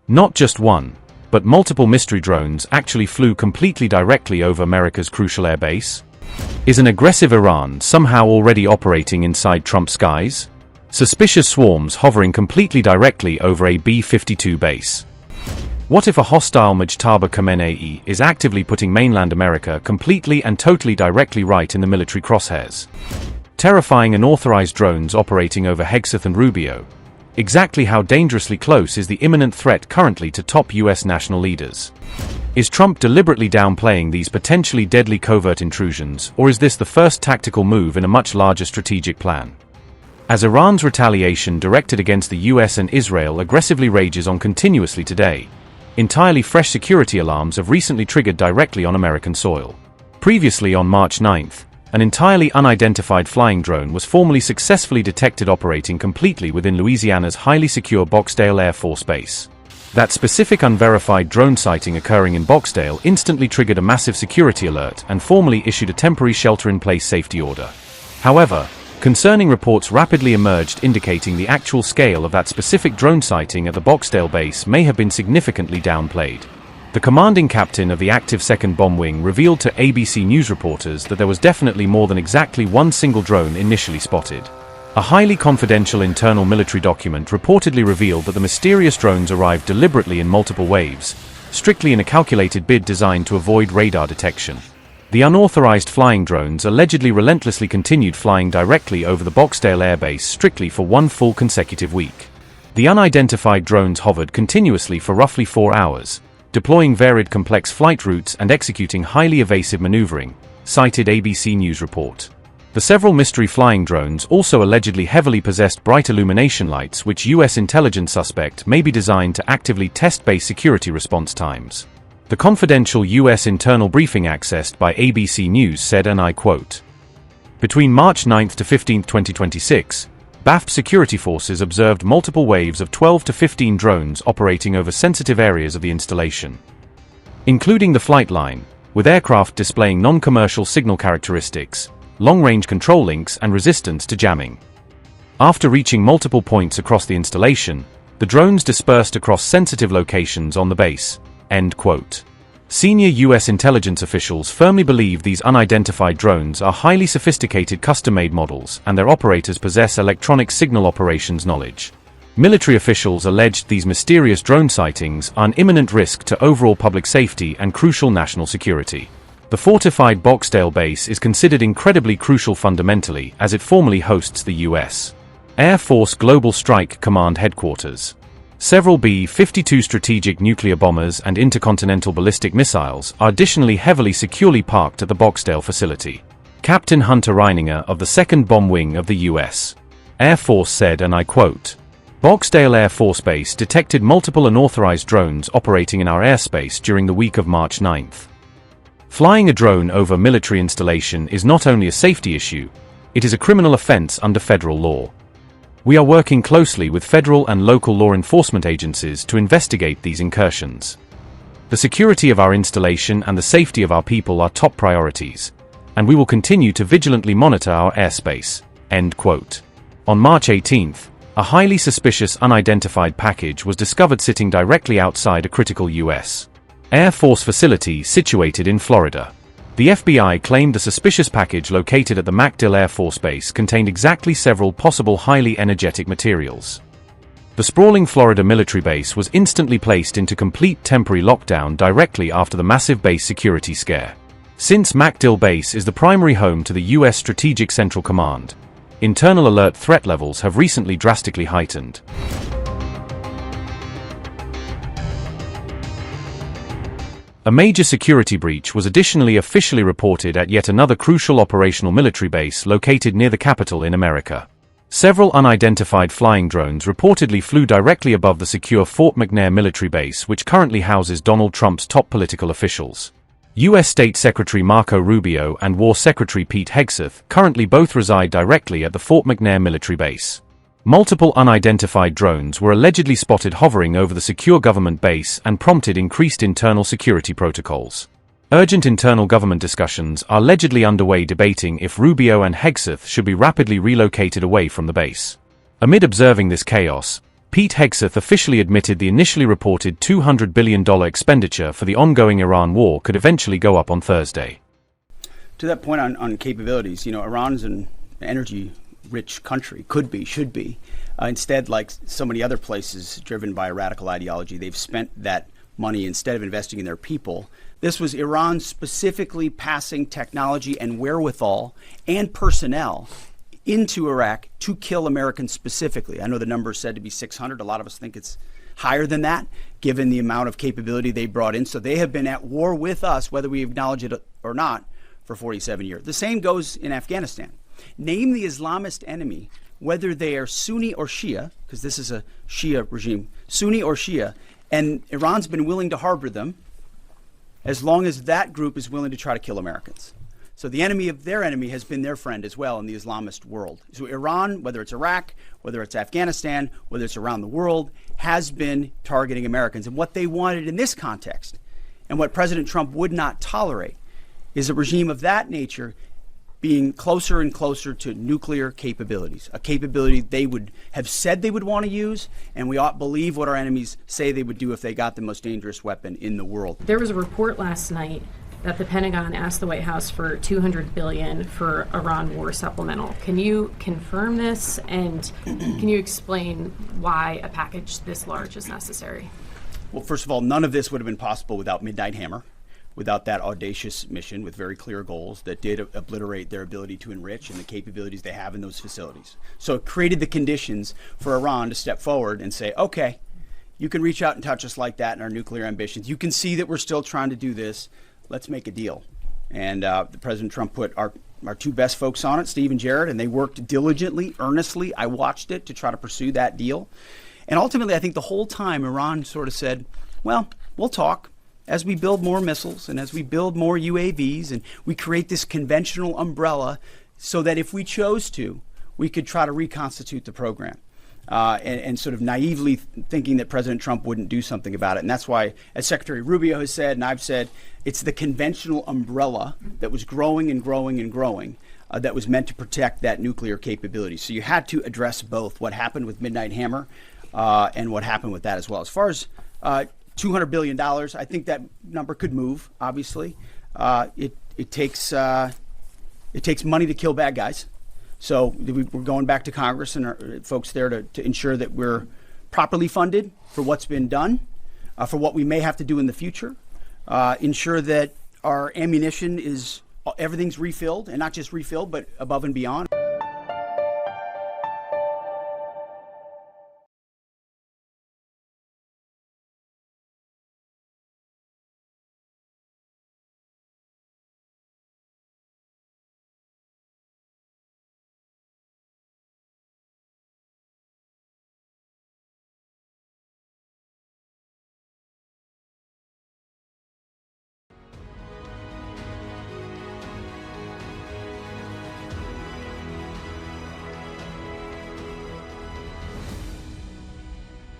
Not just one, but multiple mystery drones actually flew completely directly over America's crucial air base? Is an aggressive Iran somehow already operating inside Trump's skies? Suspicious swarms hovering completely directly over a B-52 base. What if a hostile Mojtaba Khamenei is actively putting mainland America completely and totally directly right in the military crosshairs? Terrifying unauthorized drones operating over Hegseth and Rubio. Exactly how dangerously close is the imminent threat currently to top US national leaders? Is Trump deliberately downplaying these potentially deadly covert intrusions, or is this the first tactical move in a much larger strategic plan? As Iran's retaliation directed against the US and Israel aggressively rages on continuously today, entirely fresh security alarms have recently triggered directly on American soil. Previously on March 9th, an entirely unidentified flying drone was formally successfully detected operating completely within Louisiana's highly secure Barksdale Air Force Base. That specific unverified drone sighting occurring in Barksdale instantly triggered a massive security alert and formally issued a temporary shelter-in-place safety order. However, concerning reports rapidly emerged indicating the actual scale of that specific drone sighting at the Barksdale base may have been significantly downplayed. The commanding captain of the active 2nd Bomb Wing revealed to ABC News reporters that there was definitely more than exactly one single drone initially spotted. A highly confidential internal military document reportedly revealed that the mysterious drones arrived deliberately in multiple waves, strictly in a calculated bid designed to avoid radar detection. The unauthorized flying drones allegedly relentlessly continued flying directly over the Barksdale Air Base strictly for one full consecutive week. The unidentified drones hovered continuously for roughly 4 hours, deploying varied complex flight routes and executing highly evasive maneuvering, cited ABC News report. The several mystery flying drones also allegedly heavily possessed bright illumination lights which US intelligence suspect may be designed to actively test base security response times. The confidential US internal briefing accessed by ABC News said, and I quote, "Between March 9th to 15th, 2026, BAFF security forces observed multiple waves of 12 to 15 drones operating over sensitive areas of the installation, including the flight line, with aircraft displaying non-commercial signal characteristics, long-range control links and resistance to jamming. After reaching multiple points across the installation, the drones dispersed across sensitive locations on the base." End quote. Senior US intelligence officials firmly believe these unidentified drones are highly sophisticated custom-made models and their operators possess electronic signal operations knowledge. Military officials alleged these mysterious drone sightings are an imminent risk to overall public safety and crucial national security. The fortified Barksdale base is considered incredibly crucial fundamentally as it formerly hosts the U.S. Air Force Global Strike Command headquarters. Several B-52 strategic nuclear bombers and intercontinental ballistic missiles are additionally heavily securely parked at the Barksdale facility. Captain Hunter Reininger of the 2nd Bomb Wing of the U.S. Air Force said, and I quote, "Barksdale Air Force Base detected multiple unauthorized drones operating in our airspace during the week of March 9th. Flying a drone over military installation is not only a safety issue, it is a criminal offense under federal law. We are working closely with federal and local law enforcement agencies to investigate these incursions. The security of our installation and the safety of our people are top priorities, and we will continue to vigilantly monitor our airspace." End quote. On March 18th, a highly suspicious unidentified package was discovered sitting directly outside a critical U.S. Air Force facility situated in Florida. The FBI claimed the suspicious package located at the McNair Air Force Base contained exactly several possible highly energetic materials. The sprawling Florida military base was instantly placed into complete temporary lockdown directly after the massive base security scare. Since McNair Base is the primary home to the U.S. Strategic Central Command, internal alert threat levels have recently drastically heightened. A major security breach was additionally officially reported at yet another crucial operational military base located near the capital in America. Several unidentified flying drones reportedly flew directly above the secure Fort McNair military base, which currently houses Donald Trump's top political officials. U.S. State Secretary Marco Rubio and War Secretary Pete Hegseth currently both reside directly at the Fort McNair military base. Multiple unidentified drones were allegedly spotted hovering over the secure government base and prompted increased internal security protocols. Urgent internal government discussions are allegedly underway debating if Rubio and Hegseth should be rapidly relocated away from the base. Amid observing this chaos, Pete Hegseth officially admitted the initially reported $200 billion expenditure for the ongoing Iran war could eventually go up on Thursday. To that point on capabilities, Iran's an energy-rich country, could be, should be. Instead, like so many other places driven by a radical ideology, they've spent that money instead of investing in their people. This was Iran specifically passing technology and wherewithal and personnel into Iraq to kill Americans specifically. I know the number is said to be 600. A lot of us think it's higher than that, given the amount of capability they brought in. So they have been at war with us, whether we acknowledge it or not, for 47 years. The same goes in Afghanistan. Name the Islamist enemy, whether they are Sunni or Shia, because this is a Shia regime, Sunni or Shia, and Iran's been willing to harbor them as long as that group is willing to try to kill Americans. So the enemy of their enemy has been their friend as well in the Islamist world. So Iran, whether it's Iraq, whether it's Afghanistan, whether it's around the world, has been targeting Americans. And what they wanted in this context, and what President Trump would not tolerate, is a regime of that nature being closer and closer to nuclear capabilities, a capability they would have said they would want to use, and we ought to believe what our enemies say they would do if they got the most dangerous weapon in the world. There was a report last night that the Pentagon asked the White House for $200 billion for Iran war supplemental. Can you confirm this, and can you explain why a package this large is necessary? Well, first of all, none of this would have been possible without Midnight Hammer, without that audacious mission with very clear goals that did obliterate their ability to enrich and the capabilities they have in those facilities. So it created the conditions for Iran to step forward and say, okay, you can reach out and touch us like that in our nuclear ambitions. You can see that we're still trying to do this. Let's make a deal. And President Trump put our two best folks on it, Steve and Jared, and they worked diligently, earnestly. I watched it to try to pursue that deal. And ultimately, I think the whole time Iran sort of said, well, we'll talk. As we build more missiles and as we build more UAVs and we create this conventional umbrella so that if we chose to, we could try to reconstitute the program. And sort of naively thinking that President Trump wouldn't do something about it. And that's why, as Secretary Rubio has said, and I've said, it's the conventional umbrella that was growing and growing and growing that was meant to protect that nuclear capability. So you had to address both what happened with Midnight Hammer and what happened with that as well. As far as $200 billion, I think that number could move, obviously. It takes money to kill bad guys. So we're going back to Congress and our folks there to ensure that we're properly funded for what's been done, for what we may have to do in the future, ensure that our ammunition everything's refilled, and not just refilled, but above and beyond.